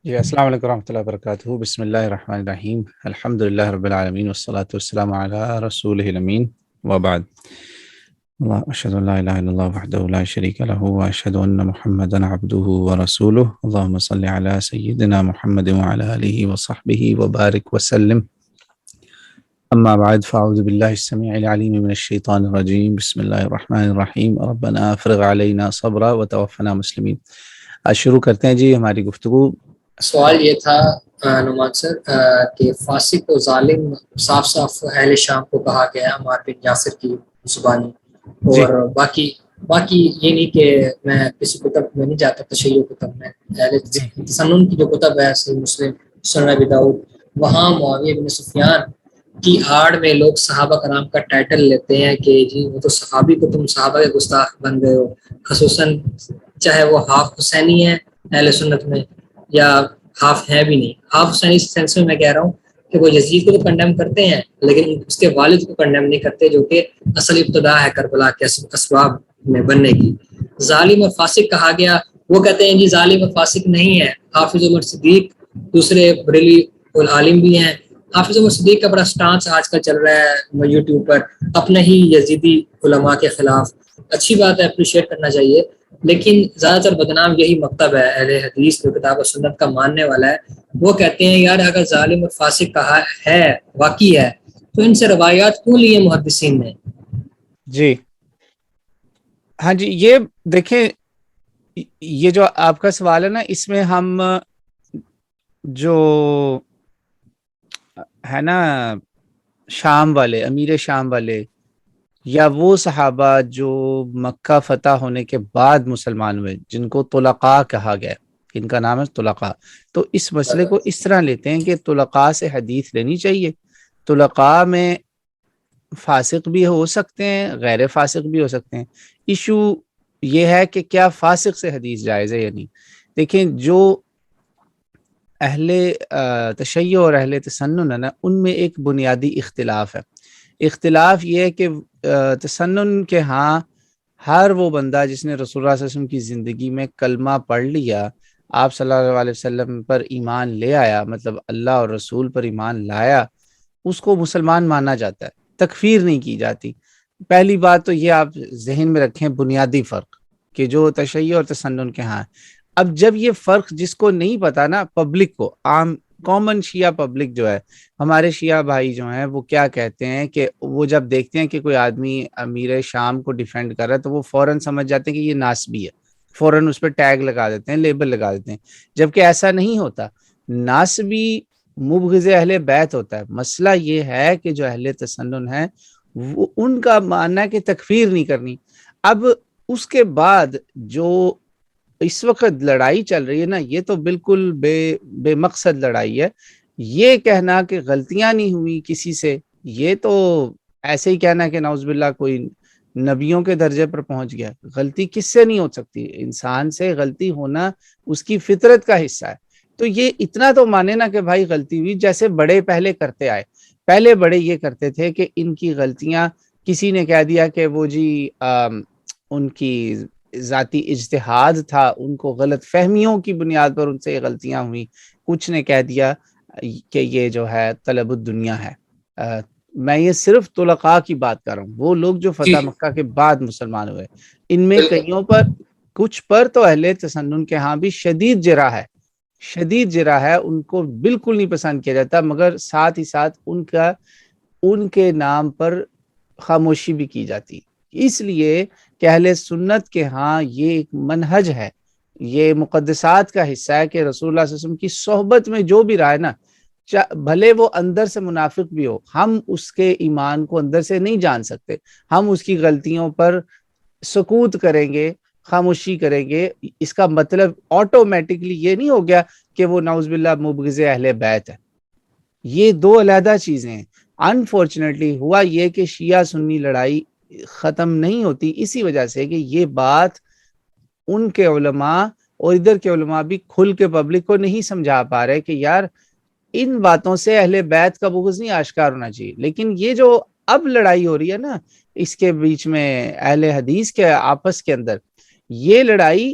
جی السلام علیکم ورحمۃ اللہ وبرکاتہ، بسم اللہ الرحمن الرحیم، الحمد للہ رب العالمین والصلاة والسلام علی رسولہ الامین وبعد۔ اللہ اشہد ان لا الہ الا اللہ وحدہ لا شریک لہ واشہد ان محمدا عبدہ ورسولہ، اللہم صلی علی سیدنا محمد وعلی آلہ وصحبہ وبارک وسلم۔ اما بعد فاعوذ باللہ السمیع العلیم من الشیطان الرجیم، بسم اللہ الرحمن الرحیم، ربنا افرغ علینا صبرا وتوفنا مسلمین۔ آج شروع کرتے ہیں جی ہماری گفتگو۔ سوال یہ تھا نعمان سر کہ فاسق و ظالم صاف صاف اہل شام کو کہا گیا ہے عمار بن یاسر کی زبانی، جی اور باقی یہ نہیں کہ میں کسی کتب میں نہیں جاتا، تشیع کتب میں اہل جی تسنن کی جو کتب ہے، صحیح مسلم، سنن ابی داؤد، وہاں معاویہ بن سفیان کی آڑ میں لوگ صحابہ کرام کا ٹائٹل لیتے ہیں کہ جی وہ تو صحابی کو تم صحابہ کے گستاخ بن گئے ہو، خصوصاً چاہے وہ حاف حسینی ہے اہل سنت میں یا حاف ہے بھی نہیں۔ حاف حسینی سینس میں کہہ رہا ہوں کہ وہ یزید کو تو کنڈیم کرتے ہیں لیکن اس کے والد کو کنڈیم نہیں کرتے، جو کہ اصل ابتدا ہے کربلا کے اسباب میں بننے کی۔ ظالم اور فاسق کہا گیا، وہ کہتے ہیں جی ظالم اور فاسق نہیں ہے۔ حافظ عمر صدیق دوسرے بریلی عالم بھی ہیں۔ حافظ عمر صدیق کا بڑا سٹانس آج کل چل رہا ہے یوٹیوب پر اپنے ہی یزیدی علماء کے خلاف، اچھی بات ہے، اپریشیٹ کرنا چاہیے، لیکن زیادہ تر بدنام یہی مکتب ہے اہل حدیث جو کتاب و سنت کا ماننے والا ہے۔ وہ کہتے ہیں یار اگر ظالم اور فاسق کہا ہے، واقعی ہے، تو ان سے روایات کیوں لیے محدثین نے؟ جی ہاں جی، یہ دیکھیں، یہ جو آپ کا سوال ہے نا، اس میں ہم جو ہے نا شام والے، امیر شام والے، یا وہ صحابہ جو مکہ فتح ہونے کے بعد مسلمان ہوئے جن کو طلقاء کہا گیا، ان کا نام ہے طلقاء، تو اس مسئلے کو اس طرح لیتے ہیں کہ طلقاء سے حدیث لینی چاہیے۔ طلقاء میں فاسق بھی ہو سکتے ہیں، غیر فاسق بھی ہو سکتے ہیں۔ ایشو یہ ہے کہ کیا فاسق سے حدیث جائز ہے یا نہیں۔ دیکھیں، جو اہل تشیع اور اہل تسنن ہے نا، ان میں ایک بنیادی اختلاف ہے۔ اختلاف یہ ہے کہ تسنن کے ہاں ہر وہ بندہ جس نے رسول اللہ صلی اللہ علیہ وسلم کی زندگی میں کلمہ پڑھ لیا، آپ صلی اللہ علیہ وسلم پر ایمان لے آیا، مطلب اللہ اور رسول پر ایمان لایا، اس کو مسلمان مانا جاتا ہے، تکفیر نہیں کی جاتی۔ پہلی بات تو یہ آپ ذہن میں رکھیں، بنیادی فرق کہ جو تشیع اور تسنن کے ہاں ہے۔ اب جب یہ فرق جس کو نہیں پتا نا، پبلک کو، عام کامن شیعہ پبلک جو ہے، ہمارے شیعہ بھائی جو ہیں، وہ کیا کہتے ہیں کہ وہ جب دیکھتے ہیں کہ کوئی آدمی امیر شام کو ڈیفینڈ کر رہا ہے تو وہ فوراً سمجھ جاتے ہیں کہ یہ ناسبی ہے، فوراً اس پہ ٹیگ لگا دیتے ہیں، لیبل لگا دیتے ہیں، جبکہ ایسا نہیں ہوتا۔ ناسبی مبغض اہل بیت ہوتا ہے۔ مسئلہ یہ ہے کہ جو اہل تسنن ہے وہ ان کا ماننا ہے کہ تکفیر نہیں کرنی۔ اب اس کے بعد جو اس وقت لڑائی چل رہی ہے نا، یہ تو بالکل بے مقصد لڑائی ہے۔ یہ کہنا کہ غلطیاں نہیں ہوئی کسی سے، یہ تو ایسے ہی کہنا کہ نعوذ باللہ کوئی نبیوں کے درجے پر پہنچ گیا۔ غلطی کس سے نہیں ہو سکتی؟ انسان سے غلطی ہونا اس کی فطرت کا حصہ ہے۔ تو یہ اتنا تو مانے نا کہ بھائی غلطی ہوئی، جیسے بڑے پہلے کرتے آئے۔ پہلے بڑے یہ کرتے تھے کہ ان کی غلطیاں، کسی نے کہہ دیا کہ وہ جی ان کی ذاتی اجتہاد تھا، ان کو غلط فہمیوں کی بنیاد پر ان سے یہ غلطیاں ہوئی۔ کچھ نے کہہ دیا کہ یہ جو ہے طلب الدنیا ہے۔ میں یہ صرف طلقاء کی بات کر رہا ہوں، وہ لوگ جو جی فتح مکہ کے بعد مسلمان ہوئے، ان میں بالکل، کئیوں پر، کچھ پر تو اہل تسنن کے ہاں بھی شدید جرح ہے، شدید جرح ہے، ان کو بالکل نہیں پسند کیا جاتا، مگر ساتھ ہی ساتھ ان کے نام پر خاموشی بھی کی جاتی۔ اس لیے کہ اہل سنت کے ہاں یہ ایک منہج ہے، یہ مقدسات کا حصہ ہے کہ رسول اللہ صلی اللہ علیہ وسلم کی صحبت میں جو بھی رہا ہے نا، بھلے وہ اندر سے منافق بھی ہو، ہم اس کے ایمان کو اندر سے نہیں جان سکتے، ہم اس کی غلطیوں پر سکوت کریں گے، خاموشی کریں گے۔ اس کا مطلب آٹومیٹکلی یہ نہیں ہو گیا کہ وہ نعوذ باللہ مبغض اہل بیت ہے۔ یہ دو علیحدہ چیزیں ہیں۔ انفارچونیٹلی ہوا یہ کہ شیعہ سنی لڑائی ختم نہیں ہوتی اسی وجہ سے کہ یہ بات ان کے علماء اور ادھر کے علماء بھی کھل کے پبلک کو نہیں سمجھا پا رہے کہ یار ان باتوں سے اہل بیت کا بغض نہیں آشکار ہونا چاہیے۔ لیکن یہ جو اب لڑائی ہو رہی ہے نا اس کے بیچ میں، اہل حدیث کے آپس کے اندر، یہ لڑائی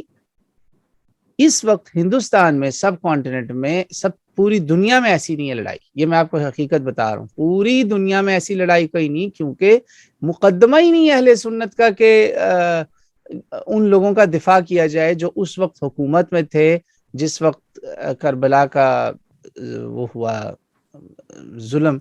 اس وقت ہندوستان میں سب کانٹیننٹ میں پوری دنیا میں ایسی نہیں ہے لڑائی. یہ میں آپ کو حقیقت بتا رہا ہوں, پوری دنیا میں ایسی لڑائی کوئی نہیں, کیونکہ مقدمہ ہی نہیں ہے اہل سنت کا کہ ان لوگوں کا دفاع کیا جائے جو اس وقت حکومت میں تھے, جس وقت کربلا کا وہ ہوا ظلم,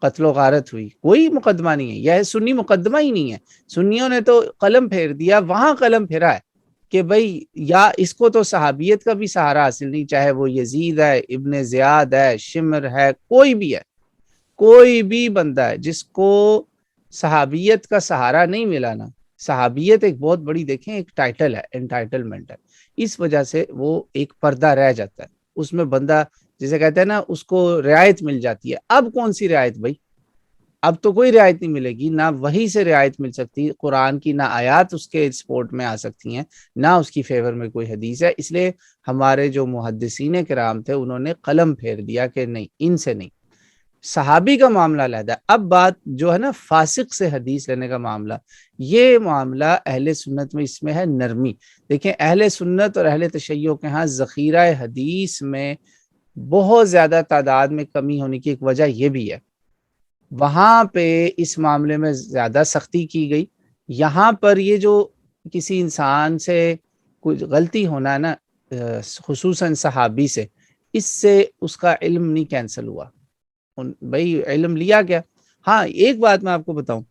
قتل و غارت ہوئی. کوئی مقدمہ نہیں ہے, یہ سنی مقدمہ ہی نہیں ہے. سنیوں نے تو قلم پھیر دیا, وہاں قلم پھیرا ہے کہ بھئی یا اس کو تو صحابیت کا بھی سہارا حاصل نہیں, چاہے وہ یزید ہے, ابن زیاد ہے, شمر ہے, کوئی بھی ہے, کوئی بھی بندہ ہے جس کو صحابیت کا سہارا نہیں ملا نا. صحابیت ایک بہت بڑی دیکھیں ایک ٹائٹل ہے, انٹائٹلمنٹ ہے, اس وجہ سے وہ ایک پردہ رہ جاتا ہے. اس میں بندہ جسے کہتے ہیں نا اس کو رعایت مل جاتی ہے. اب کون سی رعایت بھائی, اب تو کوئی رعایت نہیں ملے گی, نہ وہی سے رعایت مل سکتی, قرآن کی نہ آیات اس کے سپورٹ میں آ سکتی ہیں, نہ اس کی فیور میں کوئی حدیث ہے. اس لیے ہمارے جو محدثین کرام تھے انہوں نے قلم پھیر دیا کہ نہیں, ان سے نہیں. صحابی کا معاملہ علیحدہ. اب بات جو ہے نا فاسق سے حدیث لینے کا معاملہ, یہ معاملہ اہل سنت میں اس میں ہے نرمی. دیکھیں اہل سنت اور اہل تشیع کے ہاں ذخیرہ حدیث میں بہت زیادہ تعداد میں کمی ہونے کی ایک وجہ یہ بھی ہے, وہاں پہ اس معاملے میں زیادہ سختی کی گئی. یہاں پر یہ جو کسی انسان سے کچھ غلطی ہونا ہے نا, خصوصاً صحابی سے, اس سے اس کا علم نہیں کینسل ہوا. بھائی علم لیا گیا. ہاں ایک بات میں آپ کو بتاؤں,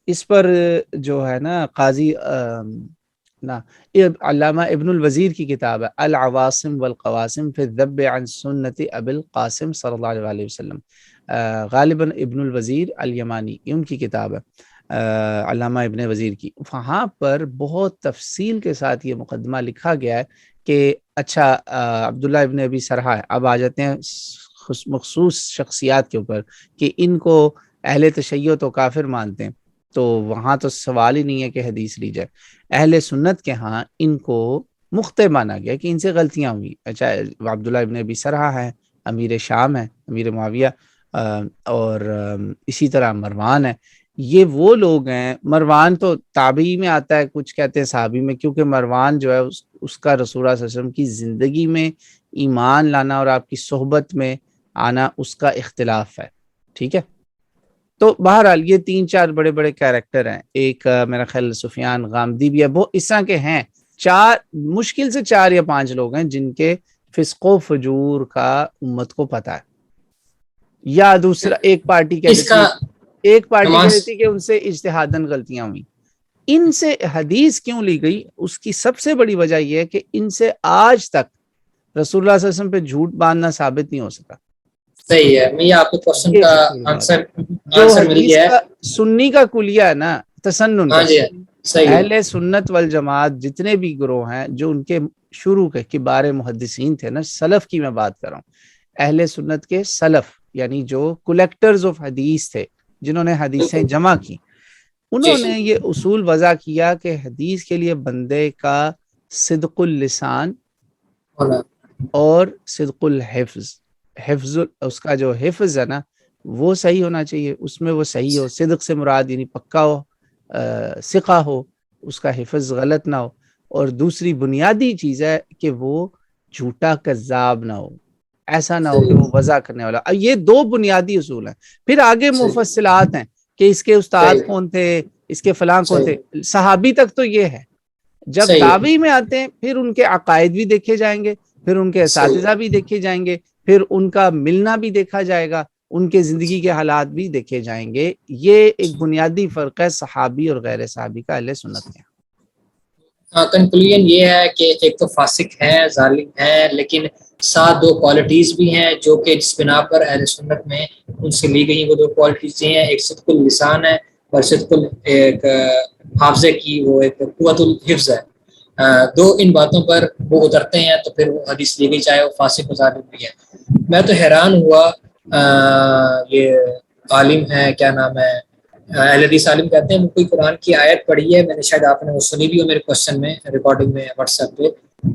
اس پر جو ہے نا قاضی علامہ ابن الوزیر کی کتاب ہے العواصم والقواسم فی الذب عن سنت ابی القاسم صلی اللہ علیہ وسلم, غالباً ابن الوزیر الیمانی, ان کی کتاب ہے علامہ ابن وزیر کی. وہاں پر بہت تفصیل کے ساتھ یہ مقدمہ لکھا گیا ہے کہ اچھا عبداللہ ابن ابی سرحہ, اب آ جاتے ہیں مخصوص شخصیات کے اوپر کہ ان کو اہل تشیع تو کافر مانتے ہیں, تو وہاں تو سوال ہی نہیں ہے کہ حدیث لی جائے. اہل سنت کے ہاں ان کو مخطئ مانا گیا کہ ان سے غلطیاں ہوئی. اچھا عبداللہ ابن ابی سرحہ ہے, امیر شام ہے, امیر معاویہ, اور اسی طرح مروان ہے. یہ وہ لوگ ہیں, مروان تو تابعی میں آتا ہے, کچھ کہتے ہیں صحابی میں, کیونکہ مروان جو ہے اس کا رسول اللہ صلی اللہ علیہ وسلم کی زندگی میں ایمان لانا اور آپ کی صحبت میں آنا اس کا اختلاف ہے. ٹھیک ہے, تو بہرحال یہ 3-4 بڑے بڑے کیریکٹر ہیں. ایک میرا خیال سفیان غامدی بھی ہے, وہ اس طرح کے ہیں. مشکل سے 4 یا 5 لوگ ہیں جن کے فسق و فجور کا امت کو پتہ ہے. یا دوسرا ایک پارٹی کہہ دیتی کہ ان سے اجتہاداً غلطیاں ہوئیں. ان سے حدیث کیوں لی گئی, اس کی سب سے بڑی وجہ یہ ہے کہ ان سے آج تک رسول اللہ صلی اللہ علیہ وسلم پہ جھوٹ باندھنا ثابت نہیں ہو سکا. صحیح ہے, میں آپ کے کوشچن کا آنسر مل حدیث گیا ہے. کا سنی کا کلیہ ہے نا تسنن کا. اہل سنت والجماعت جتنے بھی گروہ ہیں جو ان کے شروع کے کبار محدثین تھے نا, سلف کی میں بات کر رہا ہوں, اہل سنت کے سلف یعنی جو کلیکٹرز آف حدیث تھے, جنہوں نے حدیثیں جمع کی, انہوں نے یہ اصول وضع کیا کہ حدیث کے لیے بندے کا صدق اللسان اور صدق الحفظ, حفظ اس کا جو حفظ ہے نا وہ صحیح ہونا چاہیے, اس میں وہ صحیح ہو. صدق سے مراد یعنی پکا ہو, ثقہ ہو, اس کا حفظ غلط نہ ہو. اور دوسری بنیادی چیز ہے کہ وہ جھوٹا کذاب نہ ہو, ایسا نہ ہو کہ وہ وضع کرنے والا. اب یہ 2 بنیادی اصول ہیں. پھر آگے مفصلات ہیں کہ اس کے استاد کون تھے, اس کے فلاں کون تھے. صحابی تک تو یہ ہے. جب تابعی میں آتے ہیں پھر ان کے عقائد بھی دیکھے جائیں گے, پھر ان کے اساتذہ بھی دیکھے جائیں گے, پھر ان کا ملنا بھی دیکھا جائے گا, ان کے زندگی کے حالات بھی دیکھے جائیں گے. یہ ایک بنیادی فرق ہے صحابی اور غیر صحابی کا اہل سنت میں. کنکلوژن یہ ہے کہ ایک تو فاسق ہے, ظالم ہے, لیکن ساتھ 2 کوالٹیز بھی ہیں جو کہ جس بنا پر اہل سنت میں ان سے لی گئی. وہ 2 کوالٹیز ہیں, ایک صدق اللسان ہے اور صدق ایک حافظے کی وہ ایک قوت الحفظ ہے. 2 ان باتوں پر وہ اترتے ہیں تو پھر وہ حدیث لی گئی, چاہے وہ فاسق و ظالم بھی ہے. میں تو حیران ہوا, یہ عالم ہے, کیا نام ہے, اہل حدیث عالم کہتے ہیں, وہ کوئی قرآن کی آیت پڑھی ہے, میں نے شاید آپ نے وہ سنی بھی ہو میرے کوشچن میں, ریکارڈنگ میں واٹس ایپ پہ,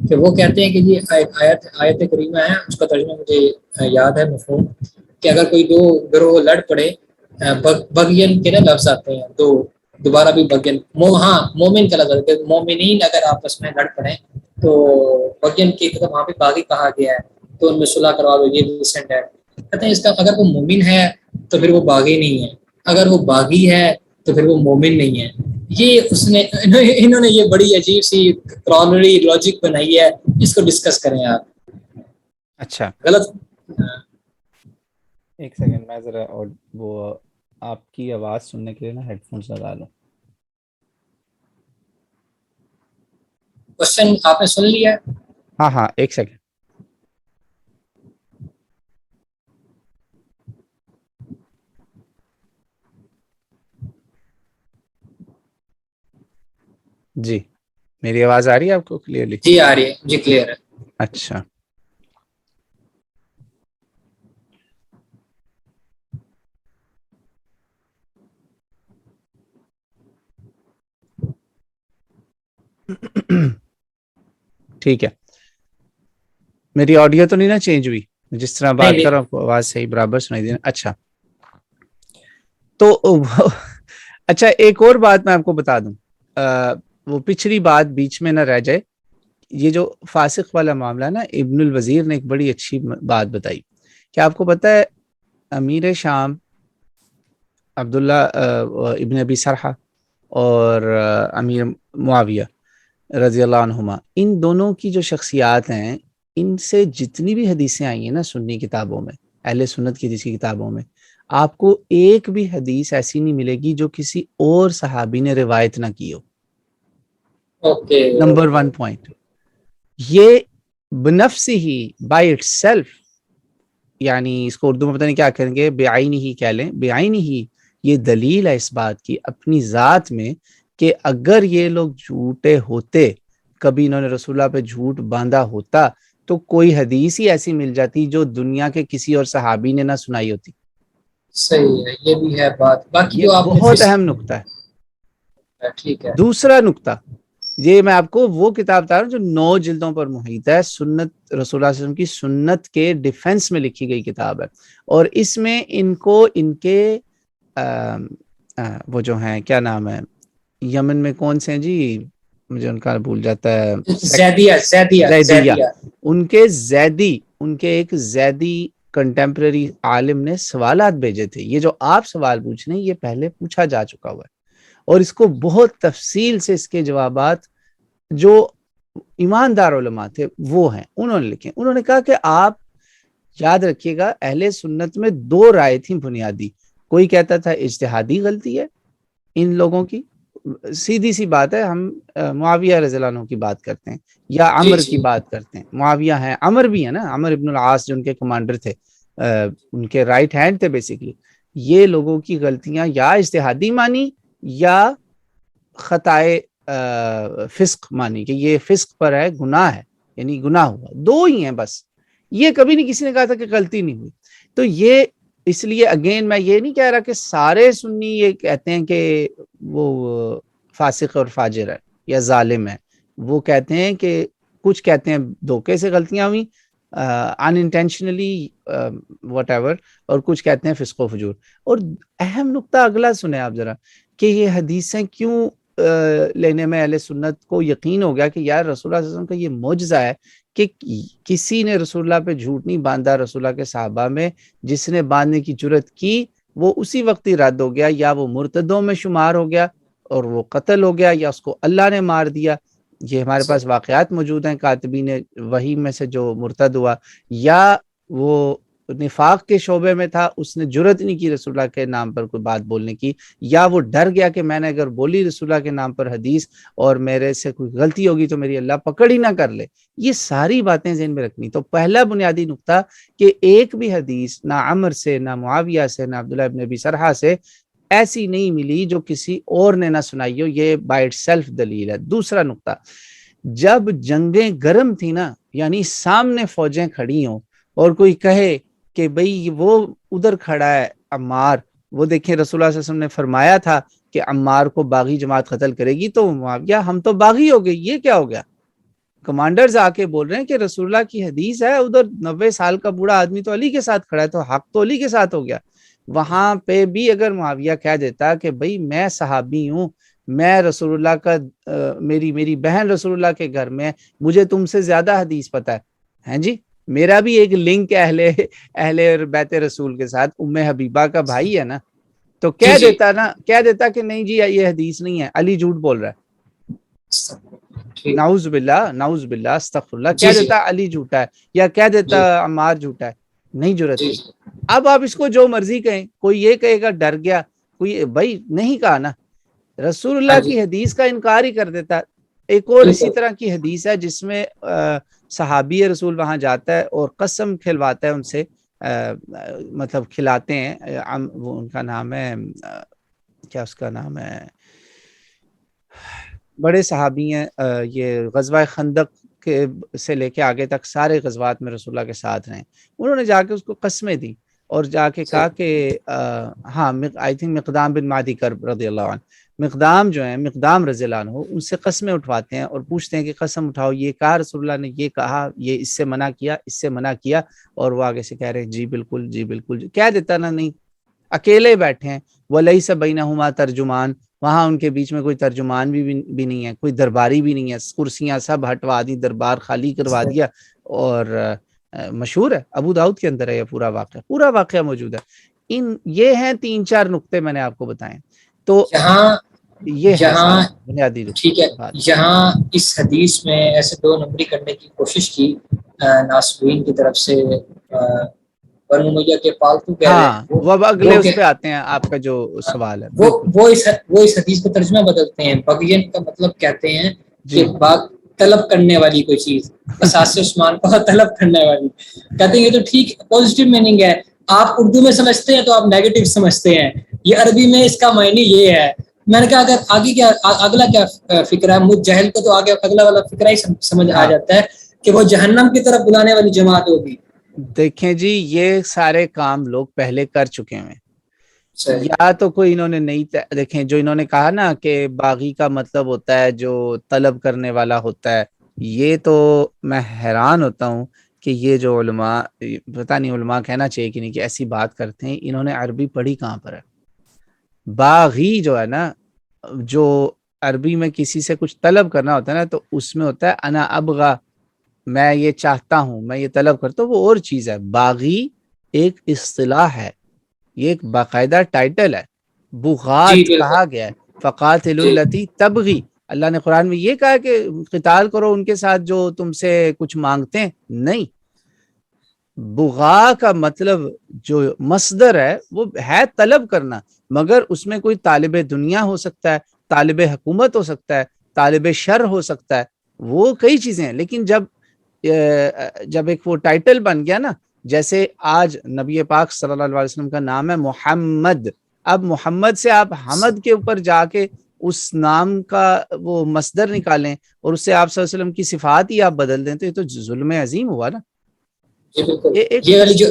کہ وہ کہتے ہیں کہ یہ آیت کریمہ ہے, اس کا ترجمہ مجھے یاد ہے مفہوم, کہ اگر کوئی 2 گروہ لڑ پڑے, بغین کے نا لفظ آتے ہیں 2, دوبارہ بھی بغین ہاں مومن کا لفظ ہے، مومنین اگر آپس میں لڑ پڑیں تو بغین کی طرف وہاں پہ باغی کہا گیا ہے، تو ان میں صلح کروا دو، یہ ریسنٹ ہے. کہتے ہیں اس کا اگر وہ مومن ہے تو پھر وہ باغی نہیں ہے، اگر وہ باغی ہے تو پھر وہ مومن نہیں ہے. یہ اس نے انہوں نے یہ بڑی عجیب سی کرونری لاجک بنائی ہے، اس کو ڈسکس کریں آپ. اچھا غلط. ایک سیکنڈ میں ذرا اور وہ آپ کی آواز سننے کے لیے نا ہیڈ فونس لگا لوں. کوشچن آپ نے سن لیا؟ ہاں ہاں ایک سیکنڈ. جی میری آواز آ رہی ہے آپ کو کلیئرلی؟ جی آ رہی ہے، جی کلیئر ہے. اچھا ٹھیک ہے. میری آڈیو تو نہیں نا چینج ہوئی؟ جس طرح نہیں بات کر رہا ہوں آواز صحیح برابر سنائی دے. اچھا تو اچھا ایک اور بات میں آپ کو بتا دوں، وہ پچھلی بات بیچ میں نہ رہ جائے. یہ جو فاسق والا معاملہ نا، ابن الوزیر نے ایک بڑی اچھی بات بتائی. کیا آپ کو پتہ ہے امیر شام عبداللہ ابن ابی سرحہ اور امیر معاویہ رضی اللہ عنہما، ان دونوں کی جو شخصیات ہیں، ان سے جتنی بھی حدیثیں آئی ہیں نا سنی کتابوں میں، اہل سنت کی جس کی کتابوں میں، آپ کو ایک بھی حدیث ایسی نہیں ملے گی جو کسی اور صحابی نے روایت نہ کی ہو. اوکے. نمبر 1 پوائنٹ یہ بنفس ہی بائی اٹ سیلف، یعنی اس کو اردو میں پتہ نہیں کیا کہیں گے، بے عینی ہی کہہ لیں، بے عینی ہی یہ دلیل ہے اس بات کی اپنی ذات میں کہ اگر یہ لوگ جھوٹے ہوتے، کبھی انہوں نے رسول اللہ پہ جھوٹ باندھا ہوتا، تو کوئی حدیث ہی ایسی مل جاتی جو دنیا کے کسی اور صحابی نے نہ سنائی ہوتی. صحیح ہے، یہ بھی ہے بات. باقی یہ جو آپ نے بہت اہم نقطہ ہے. ٹھیک ہے. دوسرا نقطہ، یہ میں آپ کو وہ کتاب بتا رہا ہوں جو 9 جلدوں پر محیط ہے، سنت رسول اللہ صلی اللہ علیہ وسلم کی سنت کے ڈیفنس میں لکھی گئی کتاب ہے. اور اس میں ان کو ان کے وہ جو ہیں کیا نام ہے یمن میں کون سے ہیں جی، مجھے ان کا بھول جاتا ہے، زیدیہ، ان کے ایک زیدی کنٹمپرری عالم نے سوالات بھیجے تھے. یہ جو آپ سوال پوچھ رہے ہیں یہ پہلے پوچھا جا چکا ہوا ہے، اور اس کو بہت تفصیل سے اس کے جوابات جو ایماندار علماء تھے وہ ہیں انہوں نے لکھے. انہوں نے کہا کہ آپ یاد رکھیے گا اہل سنت میں 2 رائے تھیں بنیادی. کوئی کہتا تھا اجتہادی غلطی ہے ان لوگوں کی، سیدھی سی بات ہے، ہم معاویہ رضی اللہ عنہ کی بات کرتے ہیں یا جی عمر جی کی بات کرتے ہیں. معاویہ ہیں، عمر بھی ہے نا، عمر ابن العاص جو ان کے کمانڈر تھے، ان کے رائٹ ہینڈ تھے بیسیکلی. یہ لوگوں کی غلطیاں یا اجتہادی مانی یا خطائے فسق مانی کہ یہ فسق پر ہے، گناہ ہے، یعنی گناہ ہوا. 2 ہی ہیں بس. یہ کبھی نہیں کسی نے کہا تھا کہ غلطی نہیں ہوئی. تو یہ اس لیے اگین میں یہ نہیں کہہ رہا کہ سارے سنی یہ کہتے ہیں کہ وہ فاسق اور فاجر ہے یا ظالم ہے. وہ کہتے ہیں کہ کچھ کہتے ہیں دھوکے سے غلطیاں ہوئی انٹینشنلی وٹ ایور، اور کچھ کہتے ہیں فسق و فجور. اور اہم نقطہ اگلا سنیں آپ ذرا کہ یہ حدیثیں کیوں لینے میں اہل سنت کو یقین ہو گیا کہ یار رسول اللہ صلی اللہ علیہ وسلم کا یہ معجزہ ہے کہ کسی نے رسول اللہ پہ جھوٹ نہیں باندھا. رسول اللہ کے صحابہ میں جس نے باندھنے کی جرت کی وہ اسی وقت ہی رد ہو گیا، یا وہ مرتدوں میں شمار ہو گیا اور وہ قتل ہو گیا، یا اس کو اللہ نے مار دیا. یہ ہمارے پاس واقعات موجود ہیں کاتبین وحی میں سے جو مرتد ہوا، یا وہ نفاق کے شعبے میں تھا، اس نے جرت نہیں کی رسول اللہ کے نام پر کوئی بات بولنے کی، یا وہ ڈر گیا کہ میں نے اگر بولی رسول اللہ کے نام پر حدیث اور میرے سے کوئی غلطی ہوگی تو میری اللہ پکڑ ہی نہ کر لے. یہ ساری باتیں ذہن میں رکھنی. تو پہلا بنیادی نقطہ کہ ایک بھی حدیث نہ عمر سے، نہ معاویہ سے، نہ عبداللہ ابن ابی سرحہ سے ایسی نہیں ملی جو کسی اور نے نہ سنائی ہو. یہ بائی اٹ سیلف دلیل ہے. دوسرا نقطہ، جب جنگیں گرم تھی نا، یعنی سامنے فوجیں کھڑی ہوں اور کوئی کہے کہ بھئی وہ ادھر کھڑا ہے عمار، وہ دیکھیں رسول اللہ صلی اللہ علیہ وسلم نے فرمایا تھا کہ عمار کو باغی جماعت قتل کرے گی، تو معاویہ ہم تو باغی ہو گئے. یہ کیا ہو گیا؟ کمانڈرز آ کے بول رہے ہیں کہ رسول اللہ کی حدیث ہے، ادھر 90 سال کا بوڑھا آدمی تو علی کے ساتھ کھڑا ہے، تو حق تو علی کے ساتھ ہو گیا. وہاں پہ بھی اگر معاویہ کہہ دیتا کہ بھئی میں صحابی ہوں، میں رسول اللہ کا میری بہن رسول اللہ کے گھر میں، مجھے تم سے زیادہ حدیث پتہ ہے، ہیں جی، میرا بھی ایک لنک اہل بیت رسول کے ساتھ، ام حبیبہ کا بھائی ہے نا، تو جی جی کہہ دیتا کہ نہیں جی یہ حدیث نہیں ہے، علی جھوٹ بول رہا ہے، ٹھیک نعوذ باللہ استغفر اللہ، جی کہہ جی دیتا علی جھوٹا ہے یا کہہ دیتا جی عمار جھوٹا ہے، نہیں جرت جی تھی۔ اب آپ اس کو جو مرضی کہیں، کوئی یہ کہے گا ڈر گیا، کوئی بھائی نہیں کہا نا، رسول ہاں اللہ جی کی حدیث کا انکار ہی کر دیتا۔ ایک اور اسی بالکل طرح کی حدیث ہے جس میں صحابی رسول وہاں جاتا ہے اور قسم کھلواتا ہے ان سے، مطلب کھلاتے ہیں، وہ ان کا نام ہے کیا اس کا نام ہے، بڑے صحابی ہیں، یہ غزوہ خندق کے سے لے کے آگے تک سارے غزوات میں رسول اللہ کے ساتھ رہے، انہوں نے جا کے اس کو قسمیں دی اور جا کے کہا کہ ہاں آئی تھنک مقدام بن معدی کرب رضی اللہ عنہ، مقدام جو ہیں، مقدام رضی اللہ عنہ، ان سے قسمیں اٹھواتے ہیں اور پوچھتے ہیں کہ قسم اٹھاؤ، یہ کہا رسول اللہ نے، یہ کہا، یہ اس سے منع کیا، اس سے منع کیا، اور وہ آگے سے کہہ رہے ہیں جی بالکل جی بالکل، کہہ دیتا نا نہیں، اکیلے بیٹھے ہیں، وَلَيْسَ بَيْنَهُمَا ترجمان، وہاں ان کے بیچ میں کوئی ترجمان بھی نہیں ہے، کوئی درباری بھی نہیں ہے، کرسیاں سب ہٹوا دی، دربار خالی کروا دیا، اور مشہور ہے، ابو داؤد کے اندر ہے یہ پورا واقعہ موجود ہے۔ یہ ہیں 3-4 نقطے میں نے آپ کو بتائے، تو یہاں یہ ہے یہاں سارا بنیادی ٹھیک ہے، بات۔ یہاں اس حدیث میں ایسے دو نمبری کرنے کی کوشش کی ناصرین کی طرف سے، بنو امیہ کے پالتو کہہ رہے ہاں ہیں وہ وہ اب اگلے وہ اس کہ پہ آتے ہیں، آپ کا جو سوال ہے وہ بالکل وہ اس حدیث کا ترجمہ بدلتے ہیں، بغین کا مطلب کہتے ہیں جی کہ باغ طلب کرنے والی کوئی چیز، اساس عثمان کو طلب کرنے والی، کہتے ہیں یہ تو ٹھیک پازیٹیو میننگ ہے، آپ اردو میں سمجھتے ہیں تو آپ نیگیٹو سمجھتے ہیں، یہ عربی میں اس کا معنی یہ ہے۔ میں نے کہا اگر آگے کیا اگلا کیا فکر ہے، مجھ جہل کو تو آگے اگلا والا فکر ہی سمجھ آ ہاں جاتا ہے کہ وہ جہنم کی طرف بلانے والی جماعت ہوگی۔ دیکھیں جی، یہ سارے کام لوگ پہلے کر چکے ہیں، صحیح یا تو کوئی انہوں نے نہیں دیکھیں، جو انہوں نے کہا نا کہ باغی کا مطلب ہوتا ہے جو طلب کرنے والا ہوتا ہے، یہ تو میں حیران ہوتا ہوں کہ یہ جو علماء، پتہ نہیں علماء کہنا چاہیے کہ نہیں، کہ ایسی بات کرتے ہیں، انہوں نے عربی پڑھی کہاں پر ہے؟ باغی جو ہے نا، جو عربی میں کسی سے کچھ طلب کرنا ہوتا ہے نا، تو اس میں ہوتا ہے انا ابغا، میں یہ چاہتا ہوں، میں یہ طلب کرتا ہوں، وہ اور چیز ہے۔ باغی ایک اصطلاح ہے، یہ ایک باقاعدہ ٹائٹل ہے، جی بغات کہا بالکل گیا ہے، فقاتل جی التی تبغی، اللہ نے قرآن میں یہ کہا کہ قتال کرو ان کے ساتھ جو تم سے کچھ مانگتے ہیں، نہیں، بغا کا مطلب جو مصدر ہے وہ ہے طلب کرنا، مگر اس میں کوئی طالب دنیا ہو سکتا ہے، طالب حکومت ہو سکتا ہے، طالب شر ہو سکتا ہے، وہ کئی چیزیں ہیں، لیکن جب ایک وہ ٹائٹل بن گیا نا، جیسے آج نبی پاک صلی اللہ علیہ وسلم کا نام ہے محمد، اب محمد سے آپ حمد کے اوپر جا کے اس نام کا وہ مصدر نکالیں اور اس سے آپ صلی اللہ علیہ وسلم کی صفات ہی آپ بدل دیں، تو یہ تو ظلم عظیم ہوا نا۔ جی بالکل، یہ ایک یہ والی جو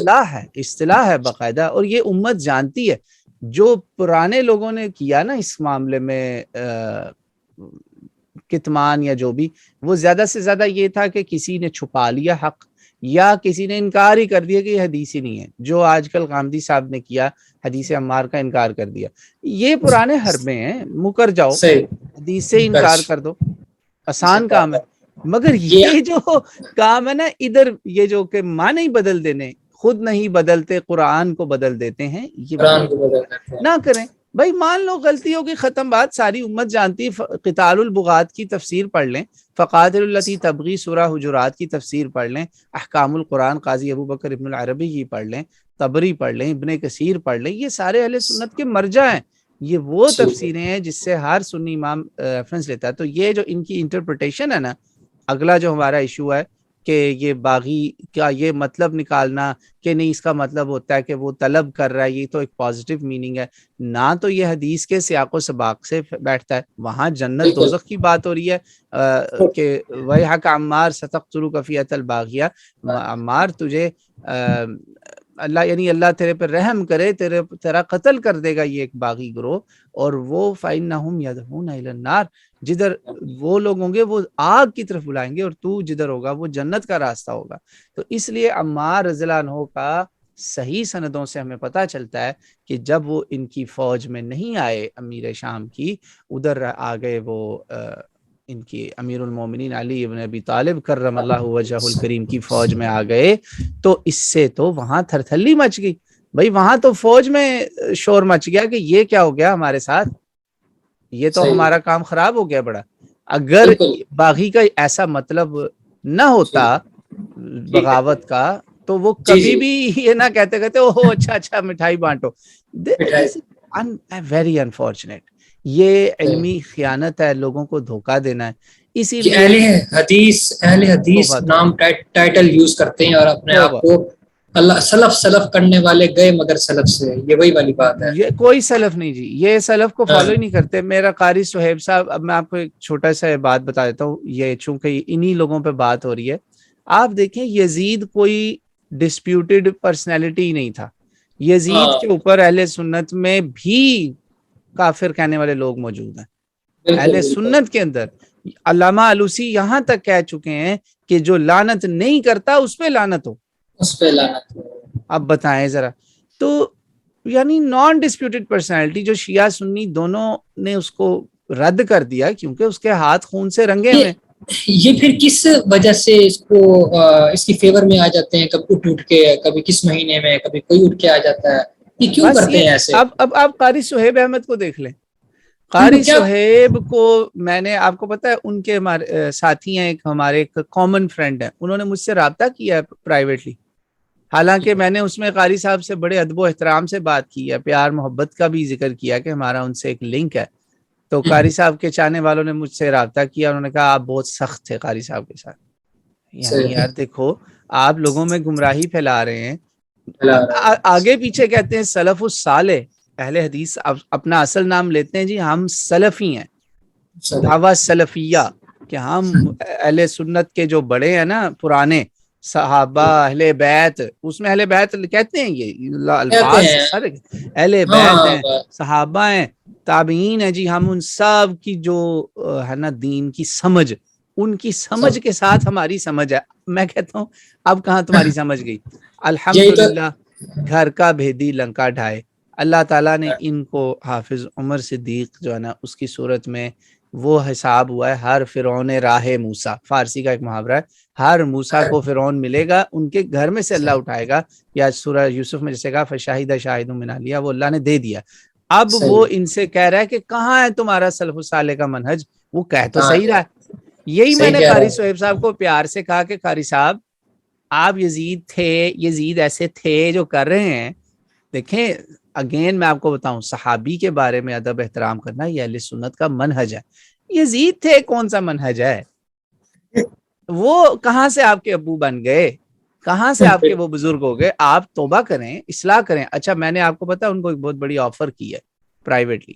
اصطلاح ہے باقاعدہ، اور یہ امت جانتی ہے، جو پرانے لوگوں نے کیا نا اس معاملے میں کتمان یا جو بھی، وہ زیادہ سے زیادہ یہ تھا کہ کسی نے چھپا لیا حق، یا کسی نے انکار ہی کر دیا کہ یہ حدیث ہی نہیں ہے، جو آج کل غامدی صاحب نے کیا، حدیث عمار کا انکار کر دیا، یہ پرانے حربے ہیں، مکر جاؤ، صحیح حدیث سے انکار درج کر دو، اسے آسان کہا کام ہے۔ تھا مگر یہ یہ جو کام ہے نا ادھر، یہ جو کہ معنی بدل دینے، خود نہیں بدلتے قرآن کو بدل دیتے ہیں، یہ قرآن بالکل کو بدل دیتے ہیں۔ نہ کریں بھائی، مان لو غلطی ہوگی، ختم بات، ساری امت جانتی ہے، قتال البغات کی تفسیر پڑھ لیں، فقاتل التی تبغی سورہ حجرات کی تفسیر پڑھ لیں، احکام القرآن قاضی ابو بکر ابن العربی کی پڑھ لیں، طبری پڑھ لیں، ابن کثیر پڑھ لیں، یہ سارے اہل سنت کے مرجع ہیں، یہ وہ جی تفسیریں ہیں جس سے ہر سنی امام ریفرنس لیتا ہے۔ تو یہ جو ان کی انٹرپریٹیشن ہے نا، اگلا جو ہمارا ایشو ہے کہ یہ باغی کا یہ مطلب نکالنا کہ نہیں، اس کا مطلب ہوتا ہے کہ وہ طلب کر رہا ہے، یہ تو ایک پازیٹیو میننگ ہے، نہ تو یہ حدیث کے سیاق و سباق سے بیٹھتا ہے، وہاں جنت بالکل دوزخ کی بات ہو رہی ہے کہ وَيْحَكَ عَمَّارَ سَتَقْتُلُكَ فِئَةَ الْبَاغِيَةَ، عمار تجھے اللہ، یعنی اللہ تیرے پر رحم کرے، تیرا قتل کر دے گا یہ ایک باغی گروہ، اور وہ فَإِنَّهُمْ يَدْعُونَ إِلَى النَّارِ، جدھر وہ لوگ ہوں گے وہ آگ کی طرف بلائیں گے، اور تو جدھر ہوگا وہ جنت کا راستہ ہوگا۔ تو اس لیے عمار رضی اللہ عنہ کا صحیح سندوں سے ہمیں پتہ چلتا ہے کہ جب وہ ان کی فوج میں نہیں آئے امیر شام کی، ادھر آ گئے وہ ان کی امیر المومنین علی ابن ابی طالب کرم اللہ وجہ الکریم کی فوج میں آ گئے، تو اس سے تو وہاں تھرتھلی مچ گئی بھائی، وہاں تو فوج میں شور مچ گیا کہ یہ کیا ہو گیا ہمارے ساتھ، یہ تو صحیح، ہمارا کام خراب ہو گیا بڑا۔ اگر بالکل باغی کا ایسا مطلب نہ جی، ہوتا ٹھیک ہے، بغاوت کا، تو وہ جی کبھی جی، بھی یہ نہ کہتے اوہ اچھا اچھا مٹھائی بانٹو۔ مٹھائی، دس ویری انفارچونیٹ، یہ صحیح، علمی خیانت ہے، لوگوں کو دھوکہ دینا ہے، اسی کہ لیے اہل حدیث توبہ توبہ نام ٹائٹل یوز کرتے ہیں اور اپنے آپ توبہ، کو اللہ سلف کرنے والے گئے مگر سلف سے، یہ وہی والی بات ہے۔ یہ کوئی سلف نہیں جی، یہ سلف کو ہاں فالو ہی نہیں کرتے۔ میرا قاری صہیب صاحب، اب میں آپ کو ایک چھوٹا سا بات بتا دیتا ہوں، یہ چونکہ انہی لوگوں پہ بات ہو رہی ہے، آپ دیکھیں یزید کوئی ڈسپیوٹڈ پرسنالٹی نہیں تھا، یزید ہاں، کے اوپر اہل سنت میں بھی کافر کہنے والے لوگ موجود ہیں، بالکل اہل بالکل، سنت کے اندر علامہ علوسی یہاں تک کہہ چکے ہیں کہ جو لعنت نہیں کرتا اس پہ لعنت ہو۔ اس پہ لعنت ہو۔ اب بتائیں ذرا، تو یعنی نان ڈسپیوٹڈ پرسنالٹی جو شیعہ سنی دونوں نے اس کو رد کر دیا، کیونکہ اس کے ہاتھ خون سے رنگے یہ ہوئے۔ یہ پھر کس وجہ سے اس کو اس کی فیور میں آ جاتے ہیں، کب اٹھ کے، کبھی کس مہینے میں، کبھی کوئی اٹھ کے آ جاتا ہے، یہ کیوں بس کرتے یہ ہیں ایسے؟ اب آپ قاری صہیب احمد کو دیکھ لیں، ان کو قاری کیا؟ صہیب کو میں نے، آپ کو پتا ہے ان کے ساتھی ہیں، ہمارے ایک کامن فرینڈ ہیں، انہوں نے مجھ سے رابطہ کیا ہے پرائیویٹلی، حالانکہ میں نے اس میں قاری صاحب سے بڑے ادب و احترام سے بات کی ہے، پیار محبت کا بھی ذکر کیا کہ ہمارا ان سے ایک لنک ہے، تو قاری صاحب کے چاہنے والوں نے مجھ سے رابطہ کیا، انہوں نے کہا آپ بہت سخت تھے قاری صاحب کے ساتھ۔ یعنی یار دیکھو، آپ لوگوں میں گمراہی پھیلا رہے ہیں، آگے پیچھے کہتے ہیں سلف الصالح، اہل حدیث اپنا اصل نام لیتے ہیں جی، ہم سلفی ہیں، دعویٰ سلفیہ، کہ ہم اہل سنت کے جو بڑے ہیں نا پرانے صحابہ اہل بیت، اس میں اہل بیت کہتے ہیں، یہ کہتے الفاظ ہیں، سارے اہل بیت ہاں ہیں، صحابہ ہیں، تابعین ہیں جی، ہم ان سب کی جو ہے نا دین کی سمجھ، ان کی سب سمجھ کے ساتھ ہماری سمجھ ہے۔ میں کہتا ہوں اب کہاں تمہاری سمجھ گئی؟ یہی تو، الحمدللہ، گھر کا بھیدی لنکا ڈھائے، اللہ تعالیٰ نے ان کو حافظ عمر صدیق جو ہے نا اس کی صورت میں وہ حساب ہوا ہے، ہر فرعون راہ موسیٰ، فارسی کا ایک محاورہ ہے، ہر موسیٰ کو فرعون ملے گا، ان کے گھر میں سے اللہ اٹھائے گا، یا سورہ یوسف میں جیسے کہا فشاہد شاہد من اہلہا، وہ اللہ نے دے دیا۔ اب صحیح، وہ ان سے کہہ رہا ہے کہ کہاں ہے تمہارا سلف الصالح کا منہج؟ وہ کہہ تو کہاں صحیح ہے؟ رہا ہے۔ یہی میں صحیح نے کہہ رہا قاری ہوں، صہیب صاحب کو پیار سے کہا کہ قاری صاحب آپ یزید تھے، یزید ایسے تھے جو کر رہے ہیں، دیکھیں اگین میں آپ کو بتاؤں، صحابی کے بارے میں ادب احترام کرنا یہ اہل سنت کا منہج ہے۔ یزید تھے کون سا منہج ہے؟ وہ کہاں سے آپ کے ابو بن گئے؟ کہاں سے آپ کے وہ بزرگ ہو گئے؟ آپ توبہ کریں، اصلاح کریں۔ اچھا میں نے آپ کو پتا ان کو ایک بہت بڑی آفر کی ہے پرائیویٹلی،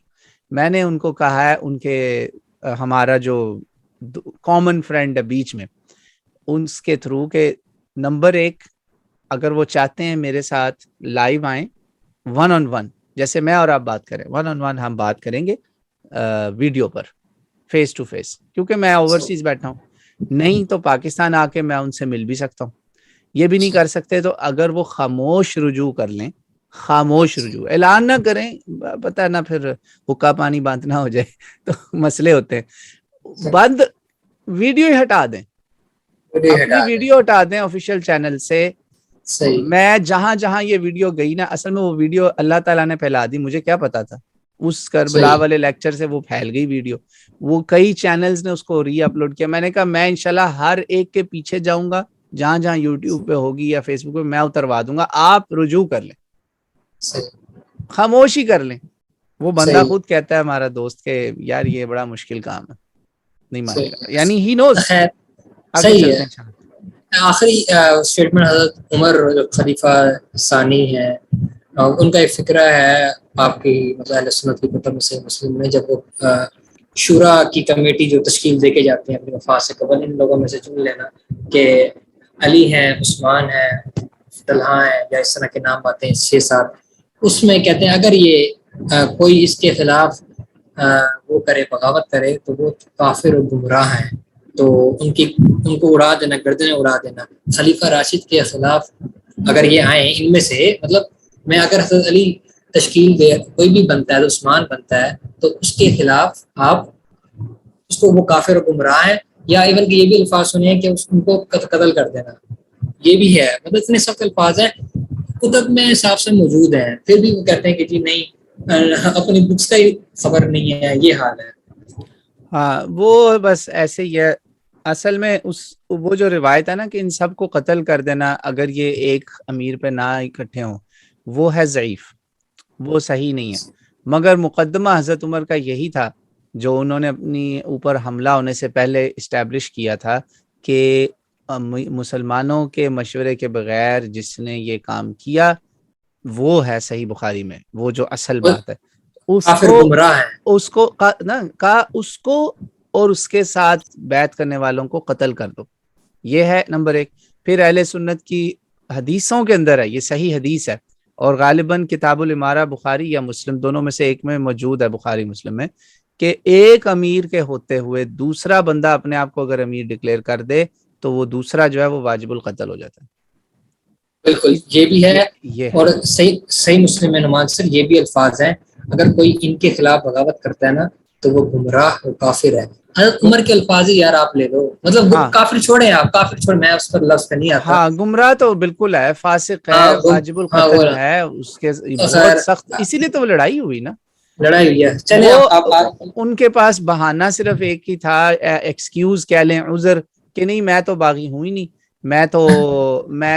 میں نے ان کو کہا ہے، ان کے ہمارا جو کامن فرینڈ ہے بیچ میں، ان کے تھرو کہ نمبر ایک، اگر وہ چاہتے ہیں میرے ساتھ لائیو آئیں، ون آن ون، جیسے میں اور آپ بات کریں، ون آن ون ہم بات کریں گے ویڈیو پر، فیس ٹو فیس، کیونکہ میں اوورسیز بیٹھا ہوں، نہیں تو پاکستان آ کے میں ان سے مل بھی سکتا ہوں، یہ بھی نہیں کر سکتے تو اگر وہ خاموش رجوع کر لیں، خاموش رجوع، اعلان نہ کریں، پتہ نہ پھر حکا پانی باندھنا ہو جائے تو مسئلے ہوتے ہیں، بند ویڈیو ہی ہٹا دیں، اپنی ہٹا دیں، ویڈیو ہٹا دیں آفیشیل چینل سے۔ صحیح، میں جہاں جہاں یہ ویڈیو گئی نا، اصل میں وہ ویڈیو اللہ تعالیٰ نے پھیلا دی، مجھے کیا پتا تھا، اس کربلا صحیح، والے لیکچر سے وہ پھیل گئی ویڈیو، وہ کئی چینلز نے اس کو ری اپلوڈ کیا۔ میں نے کہا میں انشاءاللہ ہر ایک کے پیچھے جاؤں گا، جہاں جہاں یوٹیوب پہ ہوگی یا فیس بک پہ میں اتروا دوں گا، آپ رجوع کر لیں، صحیح، خاموشی کر لیں۔ وہ بندہ صحیح، خود کہتا ہے ہمارا دوست کہ یار یہ بڑا مشکل کام ہے، نہیں مانے گا، صحیح، یعنی ہی نوز۔ خیر، آگے صحیح چلتے ہے۔ ہیں انشاءاللہ۔ آخری اسٹیٹمنٹ حضرت عمر جو خلیفہ ثانی ہے، ان کا ایک فکرہ ہے آپ کی مطلب اہل سنت کی کتب سے مسلم میں، جب وہ شورا کی کمیٹی جو تشکیل دے کے جاتے ہیں اپنی وفات سے قبل، ان لوگوں میں سے چن لینا کہ علی ہیں، عثمان ہیں، طلحہ ہیں، یا اس طرح کے نام آتے ہیں 6-7، اس میں کہتے ہیں اگر یہ کوئی اس کے خلاف وہ کرے، بغاوت کرے، تو وہ کافر و گمراہ ہیں، تو ان کو اڑا دینا، گردنیں اڑا دینا۔ خلیفہ راشد کے خلاف اگر یہ آئیں ان میں سے، مطلب میں اگر حضرت علی تشکیل دے، کوئی بھی بنتا ہے تو عثمان بنتا ہے، تو اس کے خلاف آپ اس کو وہ کافر و گمراہ ہے، یا ایون کہ یہ بھی الفاظ سنے ہیں کہ ان کو قتل کر دینا، یہ بھی ہے. مطلب اتنے سخت الفاظ ہیں، کتب میں صاف سے موجود ہیں، پھر بھی وہ کہتے ہیں کہ جی نہیں، اپنی بکس کا ہی خبر نہیں ہے. یہ حال ہے. ہاں وہ بس ایسے ہی ہے. اصل میں وہ جو روایت ہے نا کہ ان سب کو قتل کر دینا اگر یہ ایک امیر پہ نہ اکٹھے ہوں، وہ ہے ضعیف، وہ صحیح نہیں ہے. مگر مقدمہ حضرت عمر کا یہی تھا جو انہوں نے اپنی اوپر حملہ ہونے سے پہلے اسٹیبلش کیا تھا کہ مسلمانوں کے مشورے کے بغیر جس نے یہ کام کیا وہ ہے صحیح بخاری میں، وہ جو اصل وہ بات ہے اس کافر کو گمراہ ہے. اس کو اور اس کے ساتھ بیعت کرنے والوں کو قتل کر دو. یہ ہے نمبر ایک. پھر اہل سنت کی حدیثوں کے اندر ہے، یہ صحیح حدیث ہے اور غالباً کتاب الامارہ بخاری یا مسلم دونوں میں سے ایک میں موجود ہے، بخاری مسلم میں، کہ ایک امیر کے ہوتے ہوئے دوسرا بندہ اپنے آپ کو اگر امیر ڈکلیئر کر دے تو وہ دوسرا جو ہے وہ واجب القتل ہو جاتا ہے. بالکل یہ بھی ہے. یہ اور صحیح مسلم میں نماز سر یہ بھی الفاظ ہیں، اگر کوئی ان کے خلاف بغاوت کرتا ہے نا تو وہ گمراہ و کافر ہے. حضرت عمر کے الفاظ ہی یار آپ لے لو، مطلب ہاں کافر چھوڑیں، آپ کافر چھوڑ، میں اس پر لفظ پہ نہیں آتا. ہاں گمراہ تو بالکل ہے، فاسق ہاں ہے، واجب ہاں وہ القتل ہے، اس کے خیر بہت سخت، اسی لیے تو وہ لڑائی ہوئی نا. لڑائی ہوئی ہے. چلیں وہ آپ ان کے پاس بہانہ صرف ایک ہی تھا، ایکسکیوز کہہ لیں، عذر، کہ نہیں میں تو باغی ہوں ہی نہیں، میں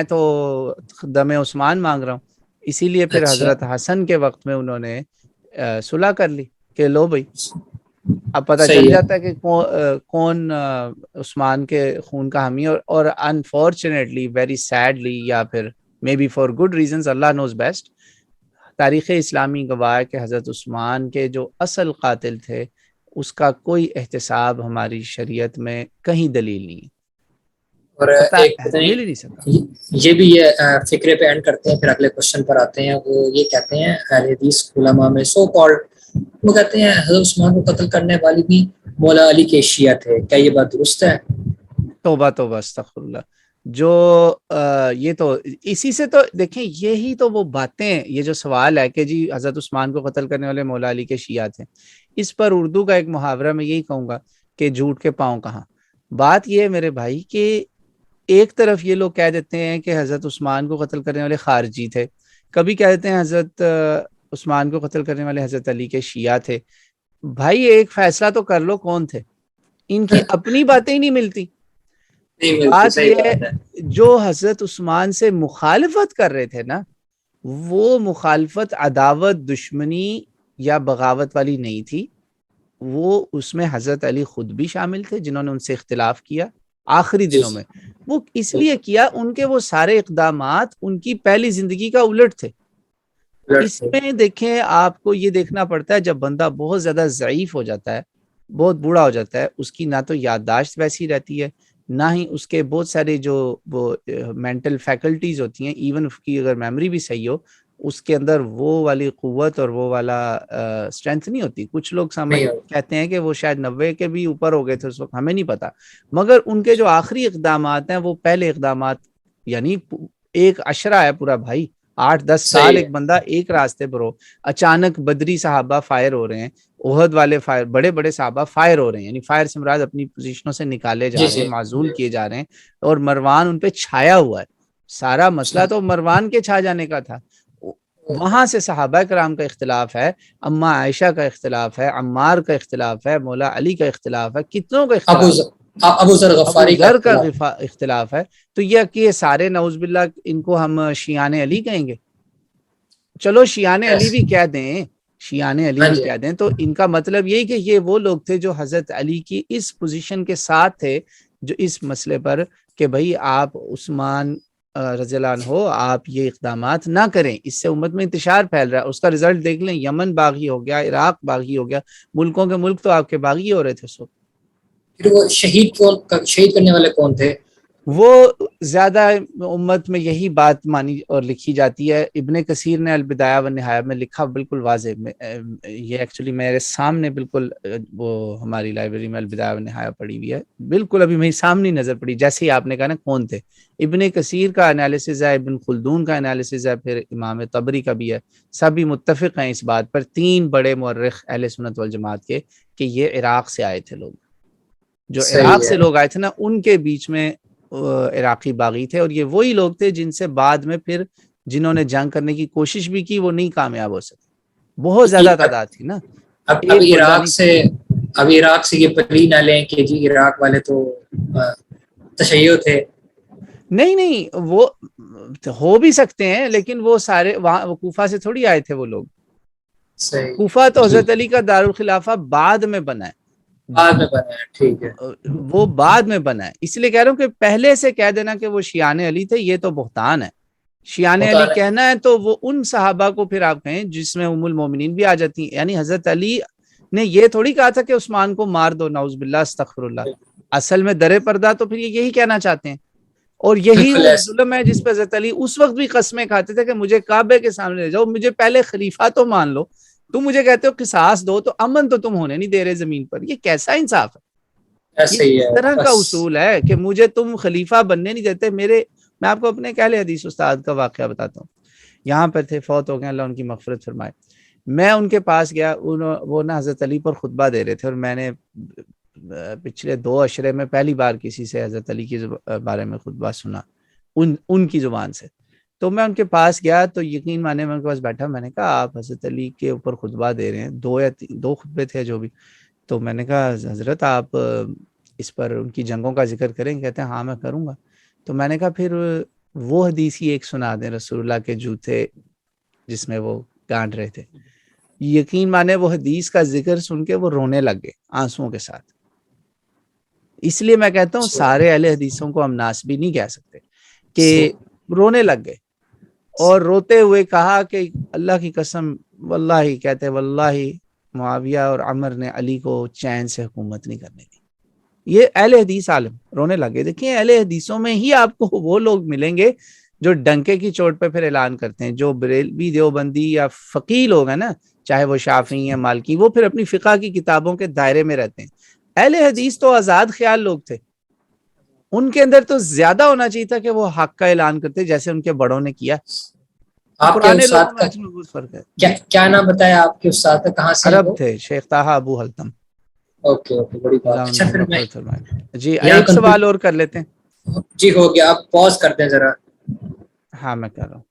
تو دم عثمان مانگ رہا ہوں. اسی لیے پھر اچھا حضرت حسن کے وقت میں انہوں نے صلح کر لی کہ لو بھائی اب پتہ چل صحیح ہے. جاتا ہے کہ کون عثمان کے خون کا حامی. اور انفارچونیٹلی، ویری سیڈلی، یا پھر may be for good reasons, Allah knows best, تاریخ اسلامی گواہ کہ حضرت عثمان کے جو اصل قاتل تھے اس کا کوئی احتساب ہماری شریعت میں کہیں دلیل نہیں ہے. اور پتہ ایک پتہ مل ہی نہیں سکا. یہ بھی یہ فکرے پہ اینڈ کرتے ہیں، پھر اگلے کوشچن پر آتے ہیں. وہ یہ کہتے ہیں اہل حدیث علماء میں سو کالڈ، وہ کہتے ہیں حضرت عثمان کو قتل کرنے والی بھی مولا علی کے شیعہ تھے. کیا یہ بات درست ہے؟ توبہ توبہ استغفر اللہ. جو یہ تو اسی سے تو دیکھیں، یہی تو وہ باتیں، یہ جو سوال ہے کہ جی حضرت عثمان کو قتل کرنے والے مولا علی کے شیعہ تھے، اس پر اردو کا ایک محاورہ میں یہی کہوں گا کہ جھوٹ کے پاؤں کہاں. بات یہ ہے میرے بھائی کہ ایک طرف یہ لوگ کہہ دیتے ہیں کہ حضرت عثمان کو قتل کرنے والے خارجی تھے، کبھی کہہ دیتے ہیں حضرت عثمان کو قتل کرنے والے حضرت علی کے شیعہ تھے. بھائی ایک فیصلہ تو کر لو کون تھے. ان کی اپنی باتیں ہی نہیں ملتی. نہیں ملتی. بات صحیح یہ بات ہے. جو حضرت عثمان سے مخالفت کر رہے تھے نا، وہ مخالفت عداوت، دشمنی یا بغاوت والی نہیں تھی. وہ اس میں حضرت علی خود بھی شامل تھے جنہوں نے ان سے اختلاف کیا آخری جی دنوں میں. وہ اس لیے کیا، ان کے وہ سارے اقدامات ان کی پہلی زندگی کا الٹ تھے. اس میں دیکھیں، آپ کو یہ دیکھنا پڑتا ہے جب بندہ بہت زیادہ ضعیف ہو جاتا ہے، بہت بوڑھا ہو جاتا ہے، اس کی نہ تو یادداشت ویسی رہتی ہے، نہ ہی اس کے بہت سارے جو وہ مینٹل فیکلٹیز ہوتی ہیں، ایون اس کی اگر میموری بھی صحیح ہو، اس کے اندر وہ والی قوت اور وہ والا اسٹرینتھ نہیں ہوتی. کچھ لوگ کہتے ہیں کہ وہ شاید 90 کے بھی اوپر ہو گئے تھے اس وقت، ہمیں نہیں پتا. مگر ان کے جو آخری اقدامات ہیں وہ پہلے اقدامات، یعنی ایک عشرہ ہے پورا بھائی، 8-10 سال صحیح ایک بندہ ایک راستے پر ہو، اچانک بدری صحابہ فائر ہو رہے ہیں، احد والے فائر، بڑے بڑے صحابہ فائر ہو رہے ہیں، یعنی فائر سے مراد اپنی پوزیشنوں سے نکالے جی جا رہے ہیں، جی معزول کیے جا رہے ہیں، اور مروان ان پہ چھایا ہوا ہے. سارا مسئلہ تو مروان کے چھا جانے کا تھا. وہاں سے صحابہ کرام کا اختلاف ہے، اما عائشہ کا اختلاف ہے، عمار کا اختلاف ہے، مولا علی کا اختلاف ہے، کتنوں کا اختلاف ہے، ابو ذر ابو غفاری کا ذر کا اختلاف. اختلاف ہے. تو یہ کہ یہ سارے نعوذ باللہ ان کو ہم شیعان علی کہیں گے. چلو شیعان علی بھی کہہ دیں، شیعان علی ہاں بھی جی. کہہ دیں، تو ان کا مطلب یہی کہ یہ وہ لوگ تھے جو حضرت علی کی اس پوزیشن کے ساتھ تھے، جو اس مسئلے پر کہ بھئی آپ عثمان رضی اللہ عنہ ہو، آپ یہ اقدامات نہ کریں، اس سے امت میں انتشار پھیل رہا ہے. اس کا رزلٹ دیکھ لیں، یمن باغی ہو گیا، عراق باغی ہو گیا، ملکوں کے ملک تو آپ کے باغی ہو رہے تھے. پھر وہ شہید کرنے والے کون تھے؟ وہ زیادہ امت میں یہی بات مانی اور لکھی جاتی ہے. ابن کثیر نے البدایہ و نہایہ میں لکھا بالکل واضح. یہ ایکچولی میرے سامنے بالکل وہ ہماری لائبریری میں البدایہ و نہایہ پڑی ہوئی ہے, بالکل ابھی میری سامنے نظر پڑی جیسے ہی آپ نے کہا نا کون تھے. ابن کثیر کا انالیسز ہے, ابن خلدون کا انالیسز ہے, پھر امام طبری کا بھی ہے. سبھی متفق ہیں اس بات پر, 3 بڑے مورخ اہل سنت والجماعت کے, کہ یہ عراق سے آئے تھے لوگ. جو عراق صحیح سے ہے. لوگ آئے تھے نا, ان کے بیچ میں عراقی باغی تھے, اور یہ وہی لوگ تھے جن سے بعد میں پھر جنہوں نے جنگ کرنے کی کوشش بھی کی وہ نہیں کامیاب ہو سکے. بہت زیادہ تعداد تھی نا, اب ایک بندہ عراق نہیں سے تھا. اب عراق سے یہ پری نہ لیں کہ جی عراق والے تو تشیع تھے. نہیں وہ ہو بھی سکتے ہیں, لیکن وہ سارے وہاں کوفہ سے تھوڑی آئے تھے وہ لوگ. صحیح. کوفہ تو جی حضرت علی کا دارالخلافہ بعد میں بنا ہے, بعد میں بنا ہے, ٹھیک ہے. وہ بعد میں بنا ہے. اس لیے کہہ رہا ہوں کہ پہلے سے کہہ دینا کہ وہ شیعان علی تھے, یہ تو بہتان ہے. شیعان ہوتا علی ہے. کہنا ہے تو وہ ان صحابہ کو پھر آپ کہیں جس میں ام المومنین بھی آ جاتی ہیں. یعنی حضرت علی نے یہ تھوڑی کہا تھا کہ عثمان کو مار دو, نعوذ باللہ استغفر اللہ. اصل میں در پردہ تو پھر یہی کہنا چاہتے ہیں, اور یہی بالکل وہ ایسے. ظلم ہے جس پہ حضرت علی اس وقت بھی قسمیں کھاتے تھے کہ مجھے کعبے کے سامنے لے جاؤ, مجھے پہلے خلیفہ تو مان لو, تم مجھے کہتے ہو قصاص دو, تو امن تو تم ہونے نہیں دے رہے زمین پر. یہ کیسا انصاف ہے؟ یہ ایسے ہی کس ہے طرح کا بس. اصول ہے کہ مجھے تم خلیفہ بننے نہیں دیتے. میں آپ کو اپنے اہل حدیث استاد کا واقعہ بتاتا ہوں. یہاں پر تھے, فوت ہو گئے, اللہ ان کی مغفرت فرمائے. میں ان کے پاس گیا, وہ نا حضرت علی پر خطبہ دے رہے تھے, اور میں نے پچھلے 2 عشرے میں پہلی بار کسی سے حضرت علی کے بارے میں خطبہ سنا ان کی زبان سے. تو میں ان کے پاس گیا تو یقین مانے میں ان کے پاس بیٹھا, میں نے کہا آپ حضرت علی کے اوپر خطبہ دے رہے ہیں, 2 خطبے تھے جو بھی. تو میں نے کہا حضرت آپ اس پر ان کی جنگوں کا ذکر کریں؟ کہتے ہیں ہاں میں کروں گا. تو میں نے کہا پھر وہ حدیث ہی ایک سنا دیں, رسول اللہ کے جوتے جس میں وہ گانٹ رہے تھے. یقین مانے وہ حدیث کا ذکر سن کے وہ رونے لگ گئے آنسوؤں کے ساتھ. اس لیے میں کہتا ہوں سارے اہل حدیثوں کو ہم ناسبی نہیں کہہ سکتے, کہ رونے لگ گئے اور روتے ہوئے کہا کہ اللہ کی قسم واللہ, کہتے واللہ معاویہ اور عمر نے علی کو چین سے حکومت نہیں کرنے دی. یہ اہل حدیث عالم رونے لگے. دیکھیں اہل حدیثوں میں ہی آپ کو وہ لوگ ملیں گے جو ڈنکے کی چوٹ پہ پھر اعلان کرتے ہیں. جو بریلوی دیوبندی یا فقیہ لوگ ہیں نا, چاہے وہ شافعی یا مالکی, وہ پھر اپنی فقہ کی کتابوں کے دائرے میں رہتے ہیں. اہل حدیث تو آزاد خیال لوگ تھے, ان کے اندر تو زیادہ ہونا چاہیے تھا کہ وہ حق کا اعلان کرتے جیسے ان کے بڑوں نے کیا. آپ کے پرانے لوگوں استاد میں کا اس میں بہت فرق ہے جی. کیا نام بتایا آپ کے استاد کا, کہاں سے ہیں عرب وہ؟ تھے, شیخ طٰہٰ ابو حلتم, اوکے بڑی بات. اللہ ان اچھا کی پھر میں مغفرت فرمائے. جی یہاں ایک سوال اور کر لیتے ہیں. جی ہو گیا, آپ پاز کر دیں ذرا. ہاں میں کر رہا ہوں.